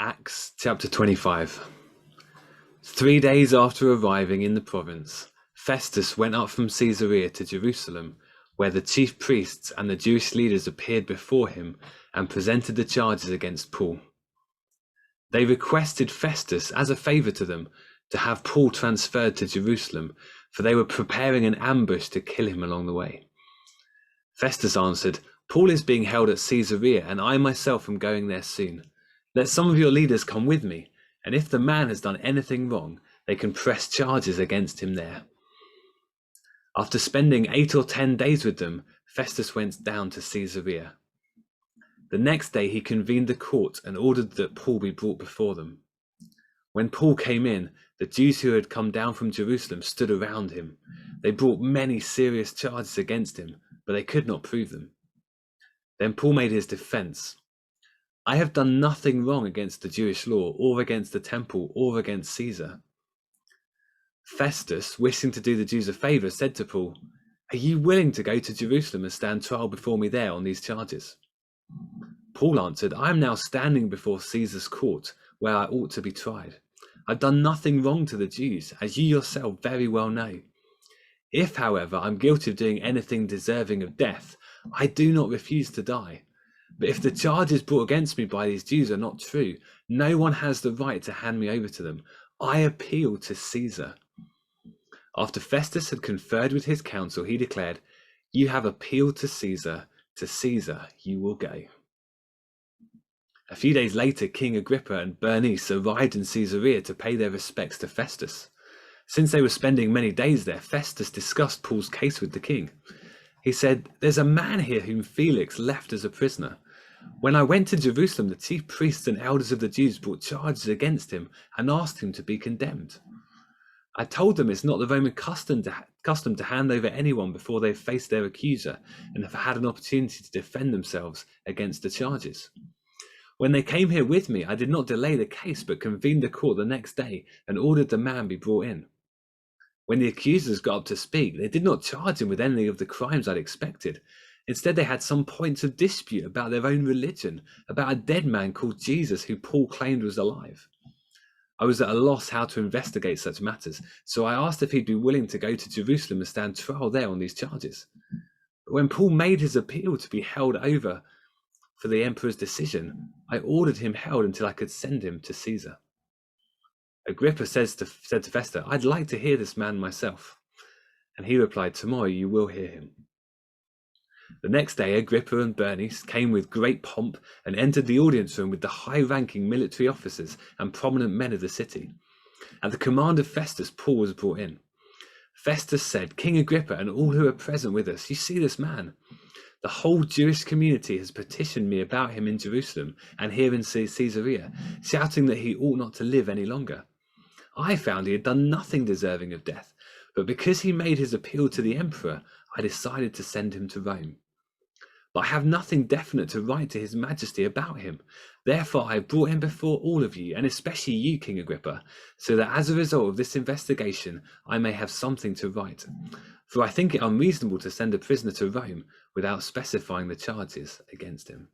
Acts chapter 25. 3 days after arriving in the province, Festus went up from Caesarea to Jerusalem, where the chief priests and the Jewish leaders appeared before him and presented the charges against Paul. They requested Festus, as a favor to them, to have Paul transferred to Jerusalem, for they were preparing an ambush to kill him along the way. Festus answered, "Paul is being held at Caesarea, and I myself am going there soon. Let some of your leaders come with me, and if the man has done anything wrong, they can press charges against him there." After spending 8 or 10 days with them, Festus went down to Caesarea. The next day he convened the court and ordered that Paul be brought before them. When Paul came in, the Jews who had come down from Jerusalem stood around him. They brought many serious charges against him, but they could not prove them. Then Paul made his defense. "I have done nothing wrong against the Jewish law, or against the temple, or against Caesar." Festus, wishing to do the Jews a favor, said to Paul, "Are you willing to go to Jerusalem and stand trial before me there on these charges?" Paul answered, "I am now standing before Caesar's court, where I ought to be tried. I've done nothing wrong to the Jews, as you yourself very well know. If, however, I'm guilty of doing anything deserving of death, I do not refuse to die. But if the charges brought against me by these Jews are not true, no one has the right to hand me over to them. I appeal to Caesar." After Festus had conferred with his council, he declared, "You have appealed to Caesar you will go." A few days later, King Agrippa and Bernice arrived in Caesarea to pay their respects to Festus. Since they were spending many days there, Festus discussed Paul's case with the king. He said, "There's a man here whom Felix left as a prisoner. When I went to Jerusalem, the chief priests and elders of the Jews brought charges against him and asked him to be condemned. I told them it's not the Roman custom to hand over anyone before they've faced their accuser and have had an opportunity to defend themselves against the charges. When they came here with me, I did not delay the case, but convened the court the next day and ordered the man be brought in. When the accusers got up to speak, they did not charge him with any of the crimes I'd expected. Instead, they had some points of dispute about their own religion, about a dead man called Jesus who Paul claimed was alive. I was at a loss how to investigate such matters, so I asked if he'd be willing to go to Jerusalem and stand trial there on these charges. But when Paul made his appeal to be held over for the emperor's decision, I ordered him held until I could send him to Caesar." Agrippa said to Festus, "I'd like to hear this man myself." And he replied, "Tomorrow you will hear him." The next day, Agrippa and Bernice came with great pomp and entered the audience room with the high-ranking military officers and prominent men of the city. At the command of Festus, Paul was brought in. Festus said, "King Agrippa and all who are present with us, you see this man. The whole Jewish community has petitioned me about him in Jerusalem and here in Caesarea, shouting that he ought not to live any longer. I found he had done nothing deserving of death, but because he made his appeal to the emperor, I decided to send him to Rome. But I have nothing definite to write to his majesty about him. Therefore, I brought him before all of you, and especially you, King Agrippa, so that as a result of this investigation, I may have something to write. For I think it unreasonable to send a prisoner to Rome without specifying the charges against him."